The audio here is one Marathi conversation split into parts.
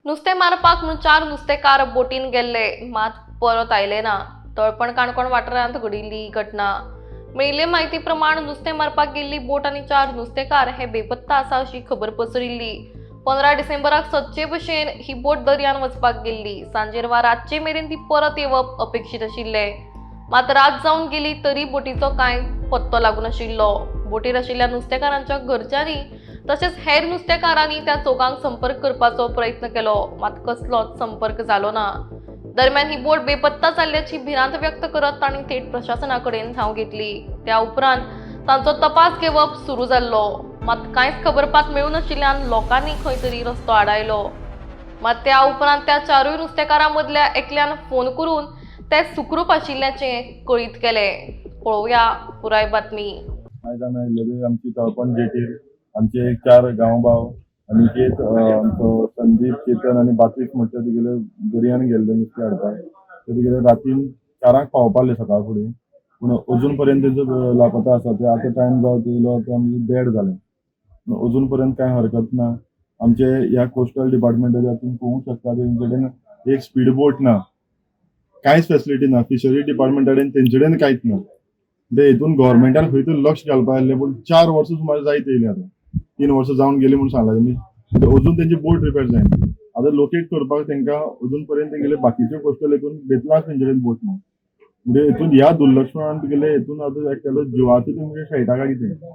नुस्तें मारपाक म्हूण 4 नुस्तेकार बोटीन गेल्ले मात परत आयले ना। तळपण काणकोण वाठारांत घडिल्ली घटना। मेळिल्ले म्हायती प्रमाण नुस्तें मारपाक गेल्ली बोट आनी 4 नुस्तेकार हे बेपत्ता आसा अशी खबर पसरिल्ली। 15 डिसेंबराक सदचे भशेन ही बोट दर्यान वचपाक गेल्ली। सांजेर वा रातचे मेरेन ती परत येवप अपेक्षीत आशिल्ले, मात रात जावन गेली तरी बोटीचो कांय पत्तो लागून नाशिल्लो। बोटीर आशिल्ल्या नुस्तेकारांच्या घरच्यांनी तशेंच हेर नुस्तेकारांनी त्या चौगांक संपर्क करपाचो प्रयत्न केलो, मात कसलोच संपर्क जालो ना। दरम्यान ही बोट बेपत्ता जाल्ल्याची भिरांत व्यक्त करत तांणी थेट प्रशासनाकडेन धांव घेतली। त्या उपरांत तांचो तपास घेवप सुरू जाल्लो, मात कांयच खबरपात मेळूं नाशिल्ल्यान लोकांनी खंय तरी रस्तो आडायलो। मात त्या उपरांत त्या 4 नुस्तेकारां मदल्या एकल्यान फोन करून ते सुखरूप आशिल्ल्याचें कळीत केलें। पळोवया पुराय बातमी। आयज आमी आयिल्ले आमची तळपण जेटीर आमचे 4 गांवबाव आनी एक आमचो संदीप, चेतन आनी बाकीच म्हणटा तुगेले दर्यान गेल्ले नुस्तें हाडपाक। तुगेले रातीन 4क पावपाले सकाळ फुडें, पूण अजून पर्यंत तेजो लापता आसा। ते आतां टायम जालो येयलो ते आमचे डेड जाले, अजून पर्यंत कांय हरकत ना। आमचे ह्या कोस्टल डिपार्टमेंटाच्या तुमी पळोवंक शकता तेंचे कडेन एक स्पीड बोट ना, कांयच फेसिलिटी ना। फिशरी डिपार्टमेंटा कडेन तेंचे कडेन कांयच ना। हितून गव्हर्मेंटान खंय तरी लक्ष घालपाक जाय, पूण 4 वर्सां सुमार जायत येयली आतां। 3 वर्सां जावन गेली म्हणून सांगला तेमी, अजून तेंची बोट रिपेर जायना। आतां लोकेट करपाक तेंकां अजून पर्यंत तेंगेले बाकीचे कोस्टल हितून बेतलाक तेंचे कडेन बोट ना। म्हणजे हितून ह्या दुर्लक्षणान तुगेले हितून आतां एकट्यालो जिवाचो तुमगे खेळटा काय कितें?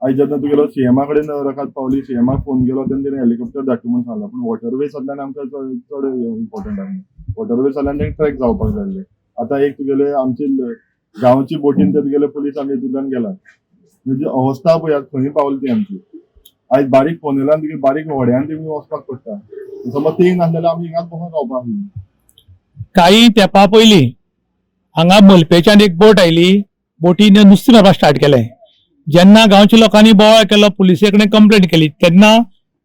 आयज जेन्ना तुगेलो सीएमा कडेन रकाद पावली, सीएमाक फोन केलो तेन्ना तेणें हेलिकॉप्टर धाडटा म्हणून सांगला, पूण वॉटरवेजांतल्यान आमकां चड इम्पॉर्टंट आसा। वॉटरवेजांतल्यान तेंकां ट्रॅक जावपाक जाय आसलें। आतां एक तुगेले आमचे गांवची बोटीन ते तुगेले पुलीस आमी हितूंतल्यान गेला, म्हणजे अवस्था पळयात खंय पावली ती आमची। आयज बारीक फोनेलान तुगे बारीक व्हड्यान तेमी वचपाक पडटा, समज ती नासल्यार आमी हिंगाच बसून रावपाक आसली। काही तेंपा पयलीं हांगा मलपेच्यान एक बोट आयली, बोटीन नुस्तें मारपाक स्टार्ट केलें। जेन्ना गांवच्या लोकांनी बोवाळ केलो, पुलिसे कडेन कंप्लेंट केली, तेन्ना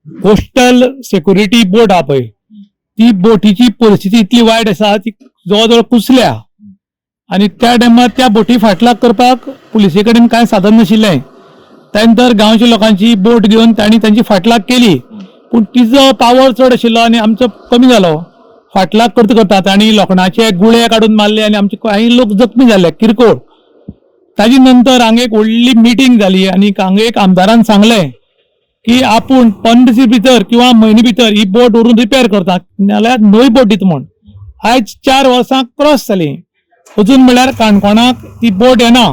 कोस्टल सेक्युरिटी बोट आहा पळय, ती बोटीची परिस्थिती इतली वायट आसा, ती जवळ जवळ कुसल्या। आनी त्या टायमार त्या बोटी फाटलाक करपाक पुलिसे कडेन कांय साधन नाशिल्लें। त्यानंतर गांवच्या लोकांची बोट घेवन तांणी तांची फाटलाक केली, पूण तिजो पावर चड आशिल्लो आनी आमचो कमी जालो। फाटलाक करता करता तांणी लोखंडाचे गुळे काडून मारले आनी आमचे काही लोक जखमी जाले किरकोळ। ताजे नंतर हांगा एक व्हडली मिटींग जाली आनी हांगा एक आमदारान सांगलें की आपूण 15 दीस भितर किंवा म्हयने भितर ही बोट व्हरून रिपेर करता, नाल्यार नवी बोट दिता म्हूण। आयज 4 वर्सां क्रॉस जालीं, अजून म्हळ्यार काणकोणाक ती बोट येना।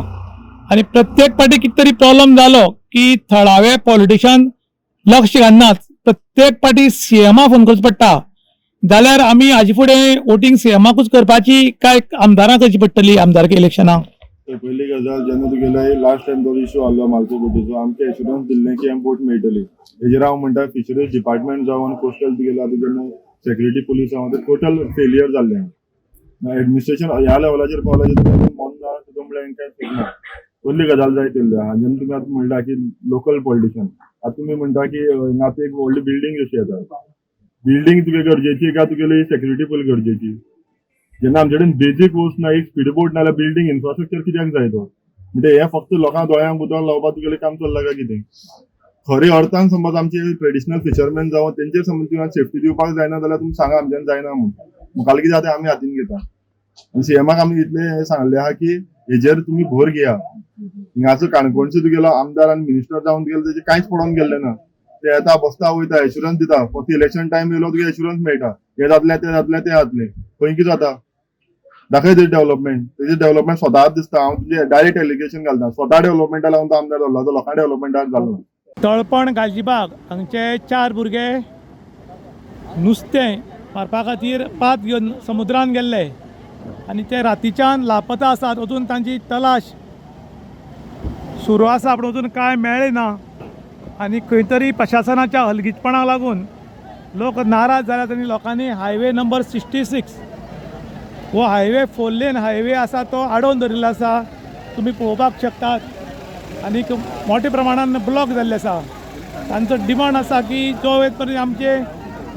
आनी प्रत्येक फावटी कितें तरी प्रॉब्लेम जालो की थळावे पॉलिटिशियन लक्ष घालनात, प्रत्येक फावटी सीएमा फोन करचो पडटा। जाल्यार आमी हाजे फुडें वोटींग सीएमाकूच करपाची काय आमदारां करची पडटली आमदारकी इलेक्शनाक? पयली गजाल जेन्ना तुगेले लास्ट टायम जो इश्यू आसलो मालकी बोटीचो, आमकां एश्युरन्स दिल्लें की बोट मेळटली। हेजेर हांव म्हणटा फिशरीज डिपार्टमेंट जावन कोस्टल तुगेले आतां जेन्ना सेक्युरिटी पुलीस जावन टोटल फेलियर जाल्लें। एडमिनिस्ट्रेशन ह्या लेवलाचेर पावला जेन्ना मोन्ना तुका म्हळ्यार कांय चुकना। पयली गजाल जाय तेल्ली आहा, जेन्ना तुमी आतां म्हणटा की लोकल पॉलिटिशियन, आतां तुमी म्हणटा की हिंगा आतां एक व्हडली बिल्डींग अशी येता, बिल्डींग तुगे गरजेची काय तुगेली सेक्युरिटी पुलीस गरजेची? जेन्ना आमचे कडेन बेजीक वस्त ना, एक स्पीड बोट नाल्यार बिल्डींग इन्फ्रास्ट्रक्चर कित्याक जाय तो? म्हणजे हे फक्त लोकांक दोळ्यांक उदक लावपाक तुगेलें काम चल्लां काय कितें? खरे अर्थान समज आमचे ट्रेडिशनल फिशरमॅन जावन तेंचेर समज तुवें सेफ्टी दिवपाक जायना जाल्यार तुमी सांगा आमच्यान जायना म्हणून, मुखाल कितें जाता आमी हातीन घेता। आनी सीएमाक आमी इतलें सांगलें आहा की हेजेर तुमी भर घेया। हिंगाचो काणकोणचो तुगेलो आमदार आनी मिनिस्टर जावन तुगेलें तेजें कांयच पडोवन गेल्लें ना। ते येता बसता वयता, एश्युरन्स दिता, फक्त इलेक्शन टायम येयलो तुका एश्युरन्स मेळटा, हे जातलें तें जातलें तें जातलें। खंय कितें जाता? दाखय तेजें डेव्हलपमेंट, तेजें डेव्हलपमेंट स्वताच दिसता। हांव तुजें डायरेक्ट एलिगेशन घालता, स्वता डेव्हलपमेंटा लागून तो आमदार जाल्लो, तो लोकां डेव्हलपमेंटाक जाल्लो। तळपण गालजीबाग हांगचे 4 भुरगे नुस्तें मारपा खातीर पात घेवन समुद्रान गेल्ले आनी ते रातीच्यान लापता आसात। अजून तांची तलाश सुरू आसा, पूण अजून कांय मेळ्ळें ना। आनी खंय तरी प्रशासनाच्या हलगीचपणाक लागून लोक नाराज जाल्यात आनी लोकांनी हायवे नंबर 66 हो हायवे 4 लेन हायवे आसा तो आडोवन दवरिल्लो आसा, तुमी पळोवपाक शकतात। आनी मोठ्या प्रमाणान ब्लॉक जाल्ले आसा। तांचो डिमांड आसा की जो वेळ पर्यंत आमचे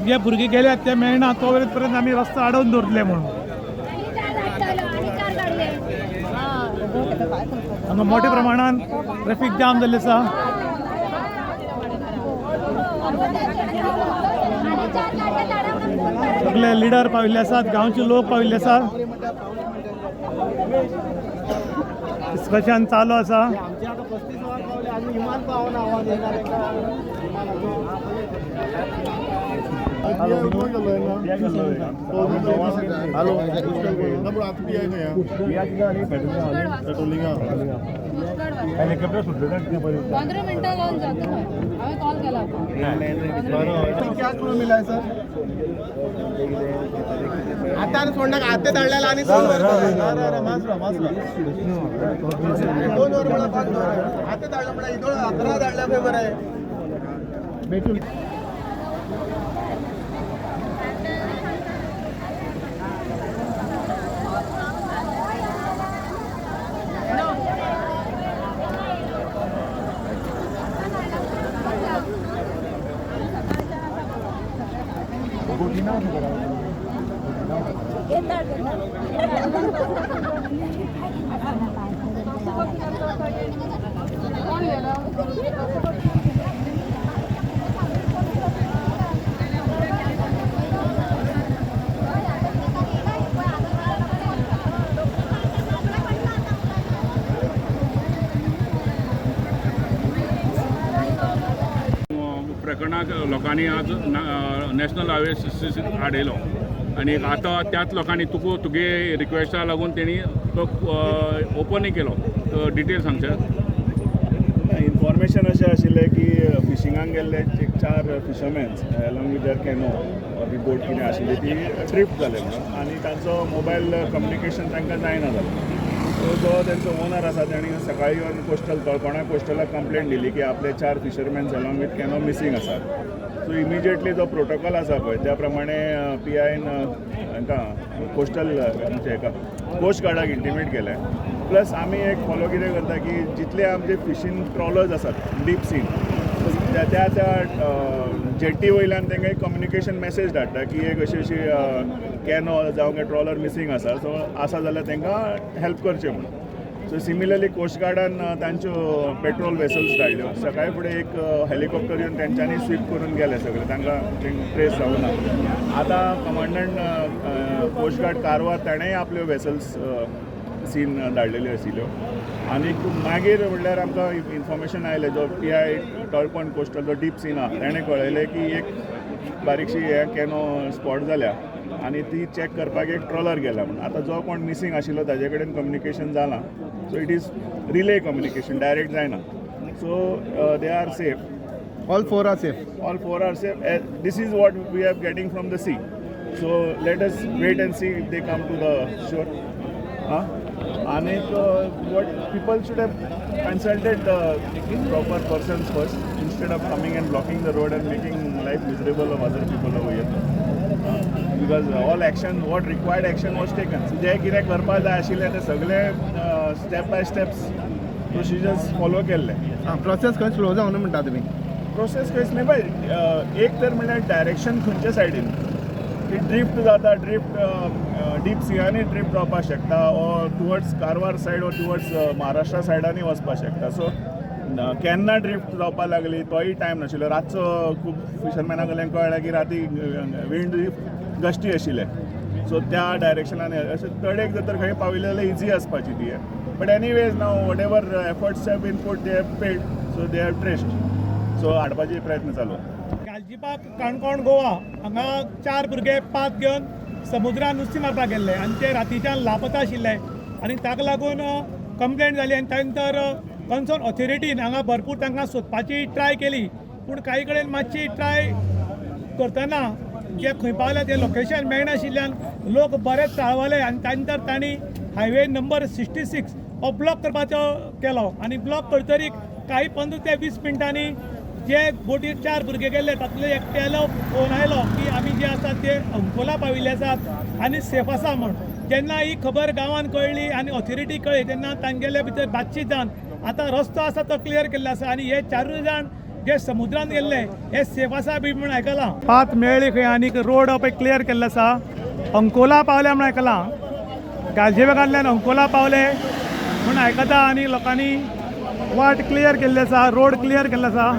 जे भुरगे गेल्यात ते मेळना तो वेळ पर्यंत आमी रस्तो आडोवन दवरले म्हणून। हांगा मोठ्या प्रमाणान ट्रॅफिक जाम जाल्लें आसा। सगळे लिडर पाविल्ले आसात, गांवचे लोक पाविल्ले आसात. डिस्कशन चालू आसा. हेलिकॉप्टर सुटले ना 15 मिनटं लावून जातो हांवें कॉल केला क्या क्लू मिला सर आता सोडणार आते धाडलेला आणि 2 वर आते धाडला पण 11 धाडल्या पेपर आहे भेटून प्रकरणाक लोकांनी आज नॅशनल हायवे हाडयलो आनी आतां त्याच लोकांनी तुगे रिक्वेस्टा लागून तेणी तो ओपनय केलो. डिटेल सांगशात. इन्फॉर्मेशन अशें आशिल्लें की फिशिंगाक गेल्ले 4 फिशरमॅन्स अलॉंग विथ देयर कॅनो ती बोट कितें आशिल्ली ती ड्रिफ्ट जाले म्हणून आनी तांचो मोबायल कम्युनिकेशन तांकां जायना जालें. सो जो तेंचो ओनर आसा तेणी सकाळीं येवन कोस्टल तळपणा कोस्टलाक कंप्लेंट दिली की आपले 4 फिशरमॅन्स अलॉंग विथ कॅनो मिसींग आसात. सो इमिजिएटली जो प्रोटोकॉल आसा पळय त्या प्रमाणे PIन हांकां कोस्टल म्हणजे हेका कोस्ट गार्डाक इंटिमेट केलें. प्लस आमी एक फॉलो कितें करता की जितले आमचे फिशींग ट्रॉलर्स आसात डीप सीन त्या जेटी वयल्यान तांकां एक कम्युनिकेशन मॅसेज धाडटा की एक अशी कॅनो जावं ट्रॉलर मिसींग आसा सो आसा जाल्यार तांकां हेल्प करचें म्हणून. सो सिमिलरली कोस्ट गार्डान तांच्यो पेट्रोल वेसल्स धाडल्यो. सकाळी फुडें एक हेलिकॉप्टर येवन तेंच्यांनी स्वीप करून गेले सगळे तांकां ट्रेस जावना. आतां कमांडंट कोस्ट गार्ड कारवार ताणेंय आपल्यो वेसल्स सीन धाडलेल्यो आशिल्ल्यो. आनी मागीर म्हणल्यार आमकां इन्फॉर्मेशन आयलें जो PI टळपण कोस्टल जो डीप सीन आहा ताणें कळयलें की एक बारीकशी हे कॅनो स्पॉट जाल्या आनी ती चॅक करपाक एक ट्रॉलर गेला म्हणून. आतां जो कोण मिसींग आशिल्लो ताजे कडेन कम्युनिकेशन जालां so it is relay communication direct जायना. So they are safe. all 4 are safe. All 4 are safe. This is what we are getting from the sea. So let us wait and see if they come to the shore. And what people should have consulted the proper persons first instead of coming and blocking the road and making life miserable of other people over here. Because all action, what required action was taken. So जे कितें करपा जाय आशिल्लें ते सगळे step by steps procedures follow केल्ले. प्रोसेस खंय स्लो जावना म्हणटा तुमी. प्रोसेस खंयच न्ही पळय एक तर म्हणल्यार डायरेक्शन खंयच्या सायडीन की ड्रिफ्ट जाता ड्रिफ्ट डीप सियांनी ड्रिफ्ट जावपाक शकता or towards Karwar side or towards Maharashtra सायडांनी वचपाक शकता. सो केन्ना ड्रिफ्ट जावपाक लागली तोय टायम नाशिल्लो. रातचो खूब फिशरमॅनाक कडल्यान कळ्ळें की राती विंड गश्टी आशिल्ले सो त्या डायरेक्शनान अशें थोडेक जर खंय पाविल्ले जाल्यार इजी आसपाची ती. But anyways now whatever efforts have been put they have paid so they have traced. So हाडपाचे प्रयत्न चालू. गालजीबाग काणकोण गोवा हांगा 4 भुरगे 5 घेवन समुद्रान नुस्तें मारपाक गेल्ले आनी ते रातीच्यान लापता आशिल्ले आनी ताका लागून कंप्लेंट जाली आनी त्यानंतर कन्सर्न ऑथॉरिटीन हांगा भरपूर तांकां सोदपाची ट्राय केली पूण काही कडेन मातशी ट्राय करतना जे खंय पावले ते लोकेशन मेळनाशिल्ल्यान लोक बरेच टाळवले आनी त्यानंतर तांणी हायवे नंबर 66 हो ब्लॉक करपाचो केलो आनी ब्लॉक करतरीक काही 15 ते 20 मिनटांनी जे बोटीर 4 भुरगे गेले तातूंतले एकट्यालो फोन आयलो की आमी जे आसा ते अंकोला पाविल्ले आसात आनी सेफ आसा म्हण. जेन्ना ही खबर गांवांत कळ्ळी आनी ऑथॉरिटी कळ्ळी तेन्ना तांगेले भितर बातचीत जावन आतां रस्तो आसा तो क्लियर केल्लो आसा आनी हे 4 जाण जे समुद्रांत गेल्ले हे सेफ आसा बी म्हण आयकलां. 5 मेळ्ळी खंय आनी रोड पळय क्लियर केल्लो आसा. अंकोला पावल्या म्हण आयकलां. गालजीबागांतल्यान अंकोला पावले म्हण आयकता आनी लोकांनी वाट क्लियर केल्ली आसा रोड क्लियर केल्लो आसा.